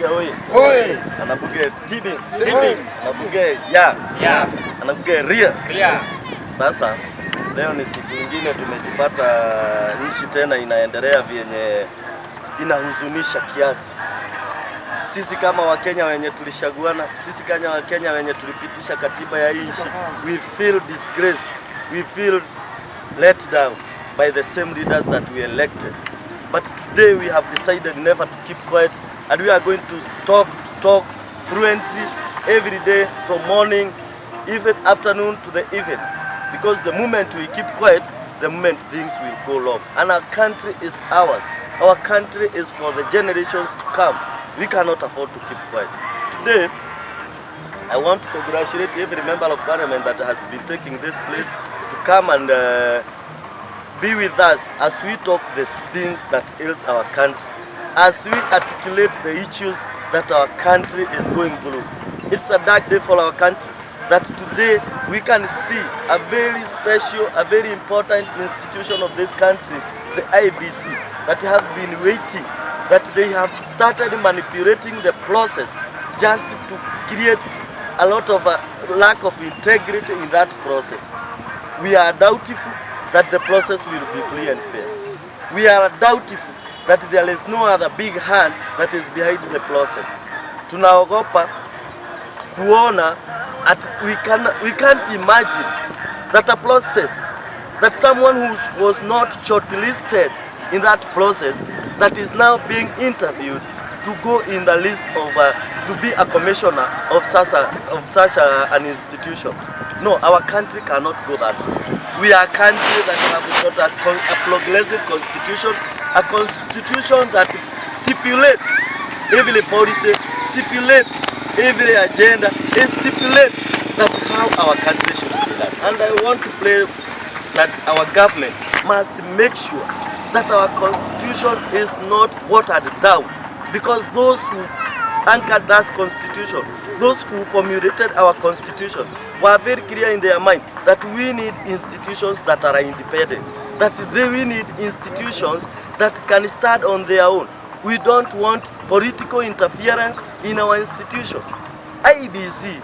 Anabuge oi. Anabuge tibi. Anabuge ya. Anabuge ria. Sasa leo ni siku nyingine tumejipata nchi tena inaendelea vyenye inahuzunisha kiasi. Sisi kama Wakenya wenye tulishaguana, sisi kama Wakenya wenye tulipitisha katiba ya nchi, we feel disgraced, we feel let down by the same leaders that we elected. But today we have decided never to keep quiet, and we are going to talk fluently every day from morning, even afternoon to the evening. Because the moment we keep quiet, the moment things will go wrong. And our country is ours. Our country is for the generations to come. We cannot afford to keep quiet. Today, I want to congratulate every member of Parliament that has been taking this place to come and be with us as we talk the things that ails our country, as we articulate the issues that our country is going through. It's a dark day for our country, that today we can see a very special, a very important institution of this country, the Iebc, that have been waiting, that they have started manipulating the process just to create a lot of lack of integrity in that process. We are doubtful that the process will be free and fair. We are doubtful that there is no other big hand that is behind the process. Tunaogopa kuona at we can't imagine that a process, that someone who was not shortlisted in that process, that is now being interviewed to go in the list of to be a commissioner of such an institution. No, our country cannot go that route. We are a country that have got a progressive constitution, a constitution that stipulates every policy, stipulates every agenda, it stipulates that how our country should be done. And I want to play that our government must make sure that our constitution is not watered down, because those who anchored that constitution, those who formulated our constitution, were very clear in their mind that we need institutions that are independent, that we need institutions that can stand on their own. We don't want political interference in our institution. Iebc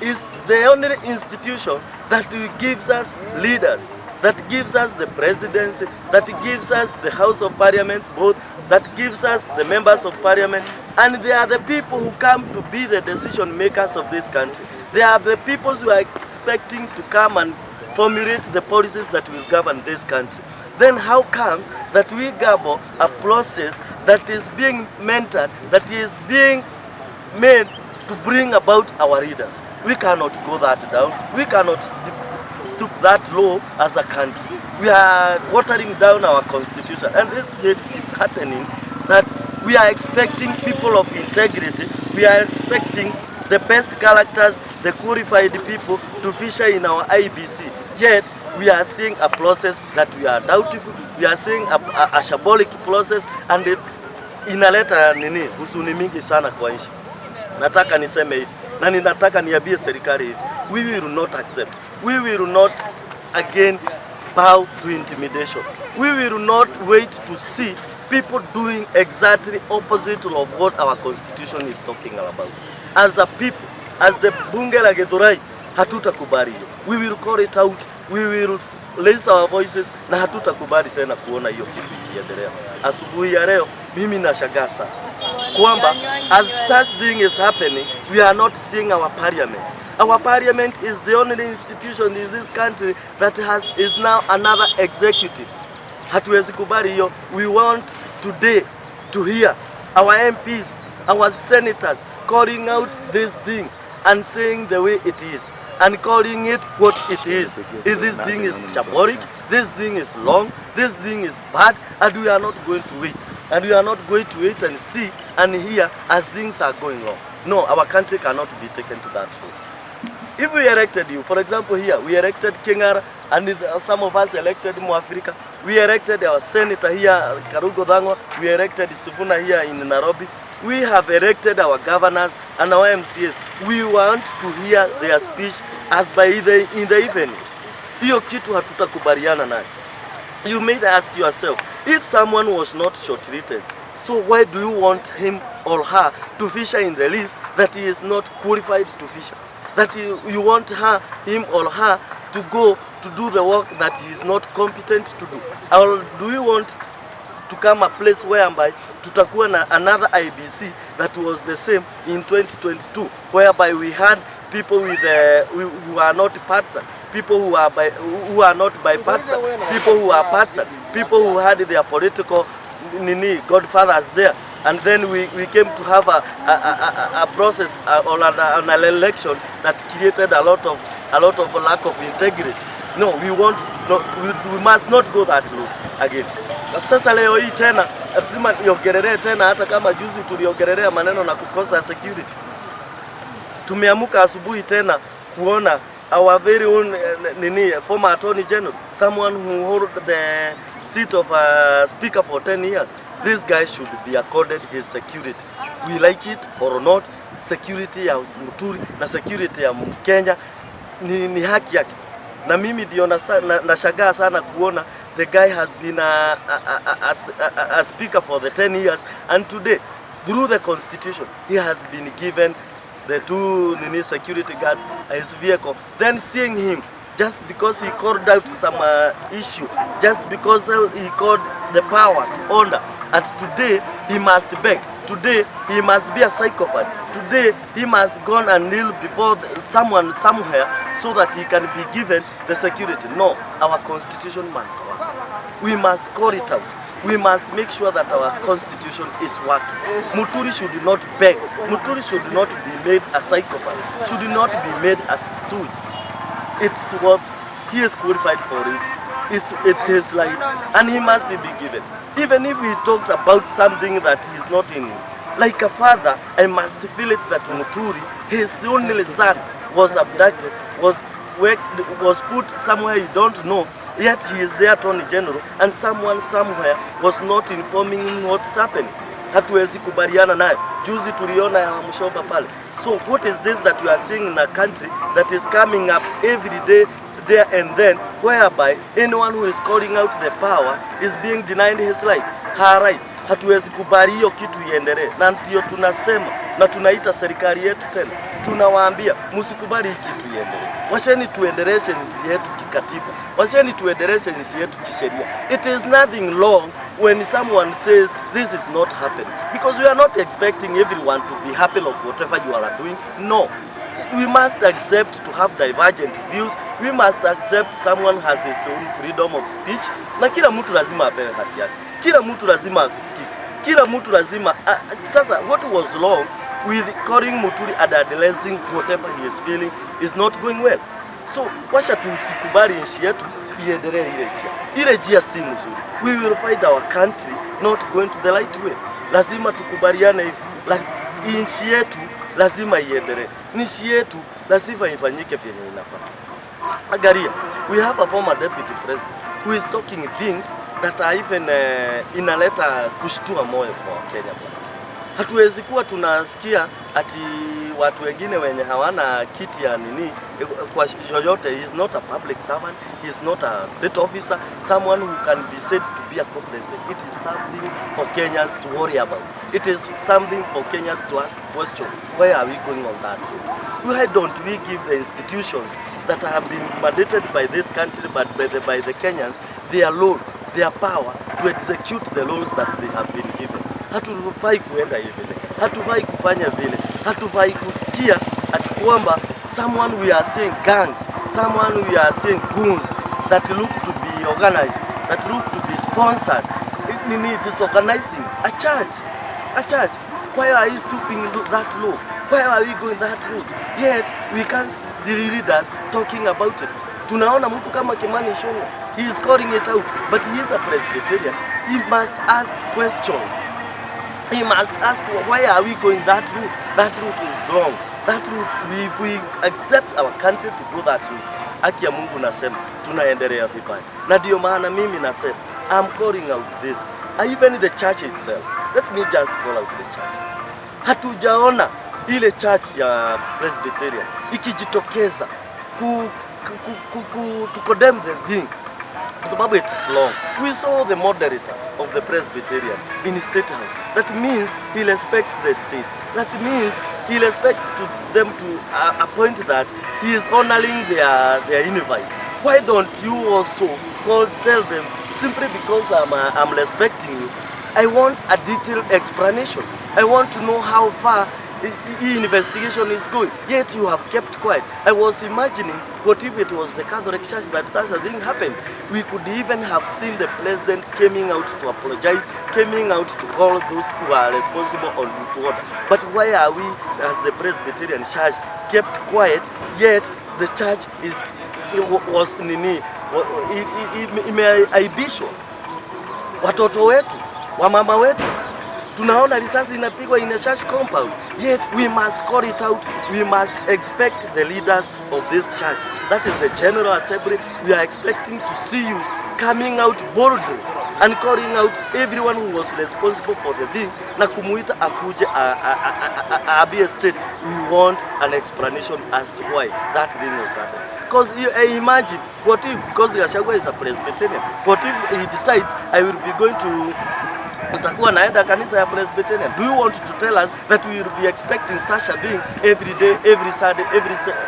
is the only institution that gives us leaders, that gives us the presidency, that gives us the House of Parliament, both, that gives us the members of Parliament, and they are the people who come to be the decision makers of this country. They are the people who are expecting to come and formulate the policies that will govern this country. Then how comes that we gabble a process that is being mentored, that is being made to bring about our leaders? We cannot go that down. We cannot stoop that low as a country. We are watering down our constitution, and it's very disheartening that we are expecting people of integrity, we are expecting the best characters, the qualified people to feature in our Iebc. Yet we are seeing a process that we are doubtful, we are seeing a shambolic process, and it's inaleta huzuni mingi sana kwa nchi. Nataka niseme hivi, na ninataka niambie serikali hivi, we will not accept, we will not again bow to intimidation. We will not wait to see people doing exactly opposite of what our constitution is talking about. As a people, as the bunge la Githurai, hatutakubali. We will call it out, we will raise our voices, na hatutakubali tena kuona hiyo kitu ikiendelea. Asubuhi ya leo mimi nashangaa sana kwamba as such thing is happening, we are not seeing our parliament. Our parliament is the only institution in this country that is now another executive. Hatuwezi kubali hiyo. We want today to hear our MPs, our senators calling out this thing and saying the way it is, and calling it what it is. If this thing is shambolic, this thing is long, this thing is bad, and we are not going to wait. And we are not going to wait and see and hear as things are going on. No, our country cannot be taken to that route. If we elected you, for example here, we elected Kengara, and some of us elected Mwafrika. We elected our senator here, Karugo Dhangwa. We elected Sifuna here in Nairobi. We have elected our governors and our MCAs. We want to hear their speech as by in the evening. Hiyo kitu hatutakubaliana nayo. You may ask yourself, if someone was not shortlisted So why do you want him or her to feature in the list that he is not qualified to feature? That you want him or her to go to do the work that he is not competent to do? Or do you want to come a place whereby tutakuwa na another IEBC that was the same in 2022, whereby we had people with who are not partisan, people who are not bipartisan, people who are partisan, people who had their political godfathers there, and then we came to have a process or an election that created a lot of lack of integrity. No, we must not go that route again. Sasa leo hii tena lazima niongelee tena, hata kama juzi tuliongelea maneno na kukosa security. Tumeamuka asubuhi tena kuona our very own former attorney general, someone who hold the seat of a speaker for 10 years. This guy should be accorded his security. We like it or not, security ya Muturi na security ya Mkenya ni haki yake. Na mimi ndio nashangaa sana kuona the guy has been a speaker for the 10 years, and today through the constitution he has been given the two security guards his vehicle. Then seeing him just because he called out some issue, just because he called the power to order, and today he must beg. Today he must be a psychopath. Today he must go and kneel before someone somewhere so that he can be given the security. No, our constitution must work. We must call it out. We must make sure that our constitution is working. Muturi should not beg. Muturi should not be made a psychopath. Should not be made a stooge. It's what he is qualified for it. It's his right, and he must be given. Even if he talked about something that he's not in, like a father, I must feel it that Muturi, his only son, was abducted, was put somewhere you don't know, yet he is the attorney general, and someone somewhere was not informing him what's happening. Hatuwezi kubaliana nayo. Juzi tuliona ya mshoba pale. So what is this that you are seeing in a country that is coming up every day, there and then, whereby anyone who is calling out the power is being denied his right, her right? Hatuwezi kubali hiyo kitu iendelee, na ndio tunasema na tunaita serikali yetu tena, tunawaambia msikubali hii kitu iendelee. Washeni tuendeleshe nchi yetu kikatiba, washeni tuendeleshe nchi yetu kisheria. It is nothing wrong when someone says this is not happening, because we are not expecting everyone to be happy of whatever you are doing. No, we must accept to have divergent views. We must accept someone has his own freedom of speech, na kila mtu lazima apewe haki yake, kila mtu lazima akisikike, kila mtu lazima sasa what was wrong with calling Muturi and addressing whatever he is feeling is not going well. So washa tusikubali nchi yetu iendelee ile njia si mzuri. We will find our country not going to the right way. Lazima tukubaliane hivi, nchi yetu lazima iendelee, nchi yetu lazima ifanyike vyenye inafaa. Agaria, we have a former deputy president who is talking things that are even inaleta kushtua moyo kwa Kenya. Hatuwezi kuwa tunasikia ati watu wengine wenye hawana kiti ya kwa yoyote. He is not a public servant, he is not a state officer, someone who can be said to be a co-president. It is something for Kenyans to worry about. It is something for Kenyans to ask questions. Why are we going on that route? Why don't we give the institutions that have been mandated by this country but by the Kenyans their role, their power to execute the laws that they have been given? Hatufai kuenda hivi, hatufai kufanya vile, hatufai kusikia ati kwamba someone we are seeing gangs, someone we are seeing goons that look to be organized, that look to be sponsored, disorganizing a church. Why are you stooping that low? Why are we going that route? Yet we can't see the leaders talking about it. Tunaona mtu kama Kimani Ichung'wah, he is calling it out, but he is a Presbyterian. He must ask questions. He must ask, why are we going that route? That route is wrong. That route, we accept our country to go that route. Haki ya Mungu nasema, tunaendelea vibaya. Na ndio maana mimi nasema, I'm calling out this. Even the church itself, let me just call out the church. Hatujaona ile church ya Presbyterian ikijitokeza to condemn the thing kwa sababu it is long. We saw the moderator of the Presbyterian in State House. That means he respects the state. That means he respects them to a point that he is honoring their invite. Why don't you also tell them, simply because I'm respecting you, I want a detailed explanation. I want to know how far the investigation is going, yet you have kept quiet. I was imagining, what if it was the Catholic Church that such a thing happened? We could even have seen the president coming out to apologize, coming out to call those who are responsible on to order. But why are we, as the Presbyterian Church, kept quiet, yet the church was imeaibishwa? Watoto wetu, wamama wetu, tunaona risasi inapigwa in a church compound, yet we must call it out. We must expect the leaders of this church, that is the General Assembly, we are expecting to see you coming out boldly and calling out everyone who was responsible for the thing na kumuita akuje a state. We want an explanation as to why that thing was happening. Because imagine, what if, because Gachagua is a Presbyterian, what if he decides, I will be going to utakuwa naenda kanisa ya Presbyterian? Do you want to tell us that we will be expecting such a thing every day, every Sunday,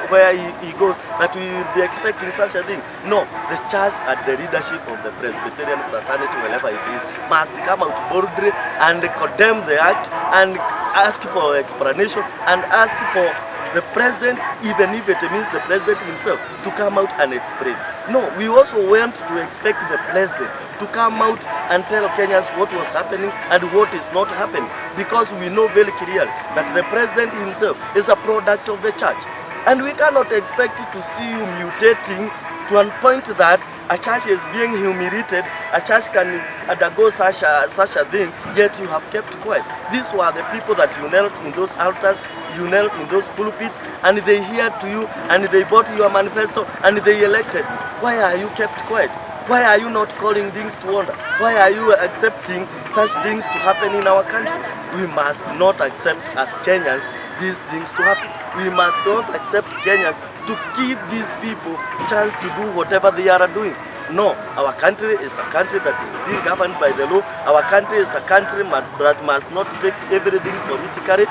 where he goes, that we will be expecting such a thing? No, the church and the leadership of the Presbyterian fraternity, wherever it is, must come out boldly and condemn the act and ask for explanation and ask for the president, even if it means the president himself, to come out and explain. No, we also want to expect the president to come out and tell Kenyans what was happening and what is not happening, because we know very clearly that the president himself is a product of the church, and we cannot expect to see you mutating to a point that a church is being humiliated, a church can undergo such a thing, yet you have kept quiet. These were the people that you knelt in those altars, you knelt in those pulpits, and they heard to you, and they bought your manifesto, and they elected you. Why are you kept quiet? Why are you not calling things to order? Why are you accepting such things to happen in our country? We must not accept as Kenyans these things to happen. We must not accept Kenyans to give these people a chance to do whatever they are doing. No, our country is a country that is being governed by the law. Our country is a country that must not take everything politically,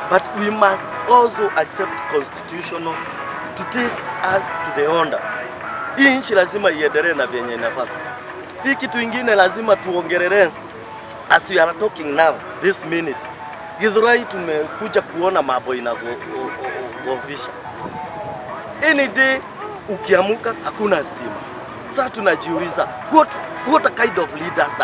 but we must also accept constitutional to take us to the order. Hii nchi lazima iendelee na vyenye inafaa. Hii kitu ingine lazima tuongelee, as we are talking now this minute. Githurai tumekuja kuona mambo inavyofisha. Any day ukiamuka hakuna stima. Sasa tunajiuliza, what kind of leaders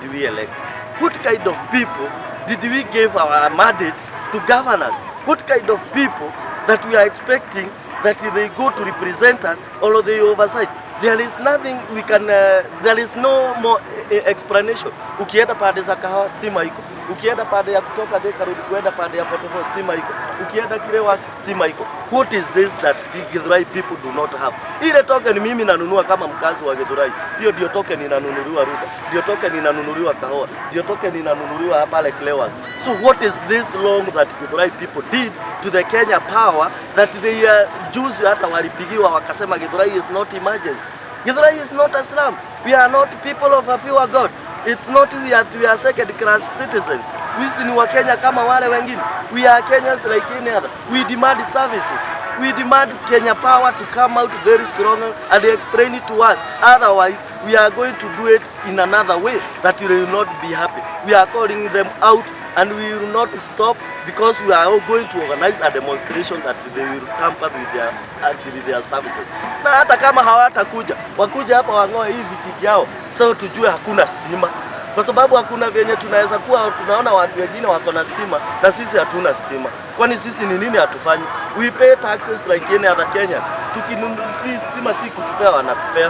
did we elect? What kind of people did we give our mandate to govern us? What kind of people that we are expecting that they go to represent us or they oversight? There is nothing we can, there is no more explanation. Ukienda pande za kahawa stima iko. Ukienda pande ya kutoka Thika Road kuenda pande ya 44 stima iko. Ukienda Kirewa stima iko. What is this that the Githurai people do not have? Ile token mimi nanunua kama mkazi wa Githurai. Ndio token inanunuliwa Ruto. Ndio token inanunuliwa Kahawa. Ndio token inanunuliwa pale Kirewa. So what is this long that Githurai people did to the Kenya power that they juzi hata walipigiwa wakasema Githurai is not emergency. Githurai is not a slum. We are not people of a fewer God. It's not we are second class citizens. We ni wa Kenya kama wale wengine. We are Kenyans like any other. We demand services. We demand Kenya power to come out very strong and explain it to us. Otherwise, we are going to do it in another way that will not be happy. We are calling them out and we will not stop, because we are all going to organize a demonstration that they will tamper with their services. Na hata kama hawatakuja, wakuja hapa wangoe hivi kivyao, so tujue hakuna stima. Kwa sababu hakuna venye tunaweza kuwa tunaona watu wengine wako na stima na sisi hatuna stima. Kwani sisi ni nini hatufanyi? We pay taxes like any other Kenyan. Tukinunua stima si kutupea wanatupea.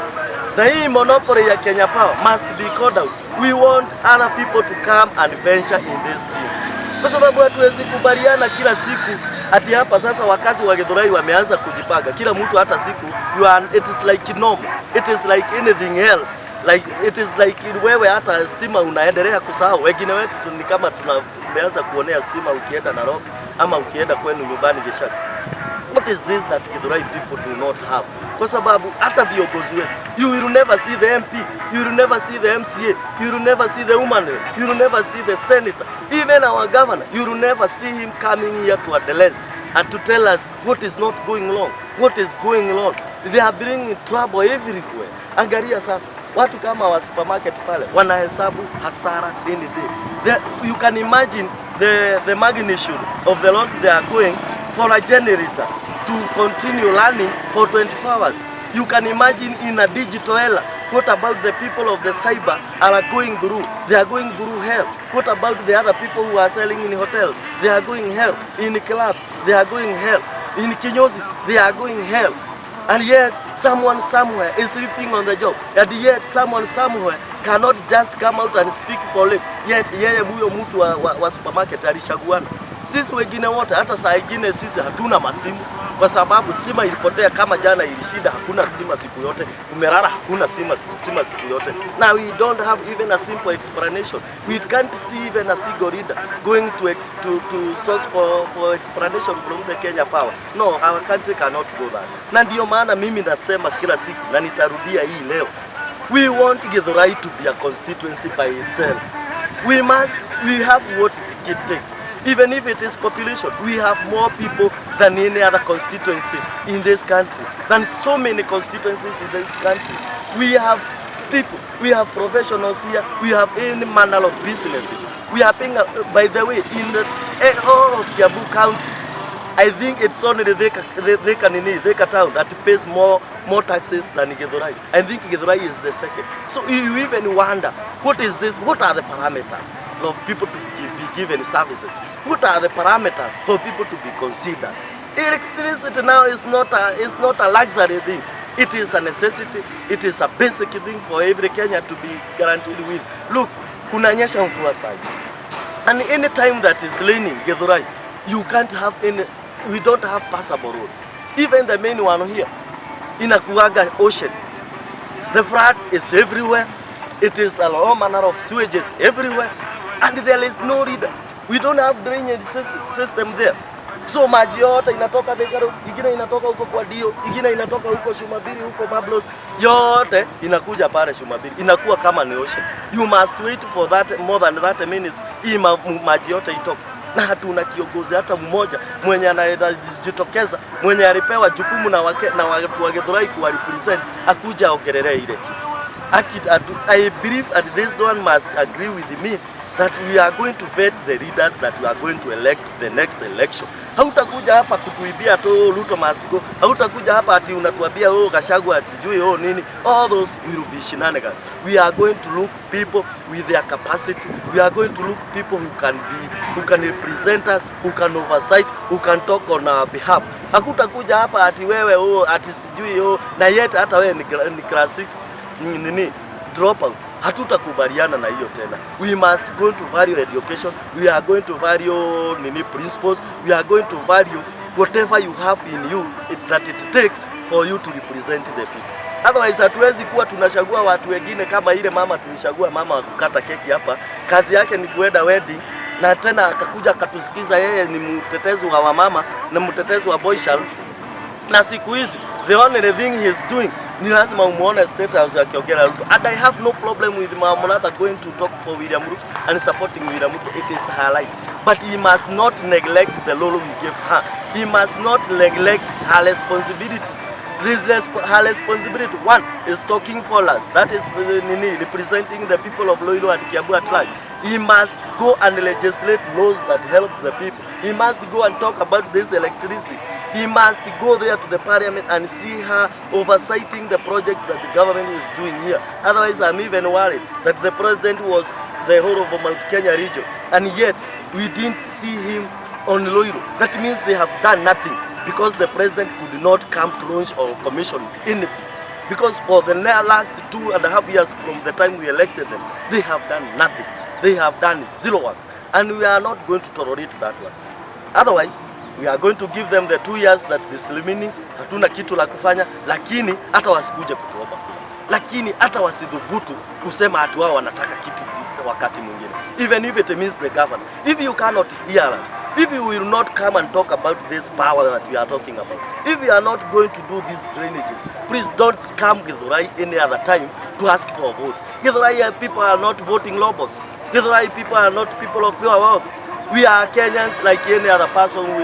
Na hii monopoly ya Kenya Power must be called out. We want other people to come and venture in this thing. Kwa sababu hatuwezi kubaliana kila siku ati hapa sasa wakazi wa Githurai wameanza kujipanga. Kila mtu hata siku it is like normal. It is like anything else. Like it is like wewe hata stima unaendelea kusahau. Wengine wetu ni kama tumeanza kuonea stima ukienda Nairobi ama ukienda kwenu nyumbani Gishaka. What is this that Githurai people do not have? Kwa sababu hata viongozi wetu, you will never see the MP, you will never see the MCA, you will never see the woman, you will never see the senator, even our governor, you will never see him coming here to address and to tell us what is not going wrong, what is going wrong. They are bringing trouble everywhere. Angalia sasa, watu kama wa supermarket pale wanahesabu hasara anything. You can imagine the magnitude of the loss they are going for a generator to continue running for 24 hours. You can imagine in a digital era, what about the people of the cyber are going through? They are going through hell. What about the other people who are selling in hotels? They are going hell. In clubs, they are going hell. In kinyosis, they are going hell. And yet, someone somewhere is sleeping on the job. And yet, someone somewhere cannot just come out and speak for it. Yet, yeye huyo mtu wa supermarket alishaguana. Sisi wengine wote, hata saa ingine sisi hatuna masimu. Kwa sababu stima ilipotea kama jana ilishinda, hakuna stima siku yote. Kumerara hakuna stima siku yote. Now we don't have even a simple explanation. We can't see even a single leader going to source for explanation from the Kenya power. No, our country cannot go that. Na ndio maana mimi nasema kila siku na nitarudia hii leo. We want Githurai to be a constituency by itself. We have what it takes. Even if it is population, we have more people than any other constituency in this country, than so many constituencies in this country. We have people, we have professionals here, we have any manner of businesses. We are paying, by the way, in all of Kiambu County, I think it's only the Thika town that pays more taxes than Githurai. I think Githurai is the second. So you even wonder, what is this? What are the parameters of people to be given services? What are the parameters for people to be considered? Electricity now is not a luxury thing. It is a necessity. It is a basic thing for every Kenyan to be guaranteed with. Look, kunanyesha mvua sana. And any time that is raining, Githurai, you can't have any. We don't have passable roads. Even the main one here, inakuaga ocean. The flood is everywhere. It is a all manner of sewages everywhere, and there is no leader. We don't have drainage system there. So maji yote inatoka Dekaro, ingine inatoka huko kwa Dio, ingine inatoka huko Shumabiri, huko Mablos, yote inakuja pale Shumabiri. Inakuwa kama ni ocean. You must wait for that more than 30 minutes hii maji yote itoke. Na hatuna kiongozi hata mmoja mwenye anajitokeza, mwenye alipewa jukumu na watu wa Githurai ku represent akuja ongelele ile kitu. I believe and this one must agree with me that we are going to vet the leaders that we are going to elect the next election. Hautakuja hapa kutuibia tu Ruto must go. Hautakuja hapa ati unatuambia Gachagua sijui nini. All those will be shenanigans. We are going to look people with their capacity. We are going to look people who can represent us, who can oversight, who can talk on our behalf. Hakutakuja hapa ati wewe ati sijui na yet hata wewe ni class 6 nini drop out. Hatutakubaliana na hiyo tena. We must go to value education. We are going to value principles. We are going to value whatever you have in you that it takes for you to represent the people. Otherwise hatuwezi kuwa tunachagua watu wengine kama ile mama tulishagua mama wa kukata keki hapa. Kazi yake ni kuenda wedding na tena akakuja akatusikiza yeye ni mtetezi wa mama na mtetezi wa boy child. Na siku hizi the only thing he is doing ni lazima umuone state house akiongea Ruto. And I have no problem with Mama going to talk for William Ruto and supporting William Ruto. It is her right. But he must not neglect the role we gave her. He must not neglect her responsibility. Her responsibility, one, is talking for us. That is representing the people of Loilo and Kiambu at large. He must go and legislate laws that help the people. He must go and talk about this electricity. He must go there to the parliament and see her oversighting the project that the government is doing here. Otherwise, I'm even worried that the president was the whole of Mount Kenya region, and yet we didn't see him on Loilo. That means they have done nothing, because the president could not come to launch or commission anything. Because for the last 2.5 years from the time we elected them, they have done nothing. They have done zero work. And we are not going to tolerate that one. Otherwise, we are going to give them the 2 years that is remaining. Hatuna kitu la kufanya, lakini hata wasikuje kutuomba. Lakini hata wasidhubutu kusema ati wao wanataka kitu wakati mwingine. Even if it means the government. If you cannot hear us, if you will not come and talk about this power that we are talking about, if you are not going to do these drainages, please don't come Githurai any other time to ask for votes. Githurai people are not voting robots. Githurai people are not people of your world. We are Kenyans like any other person.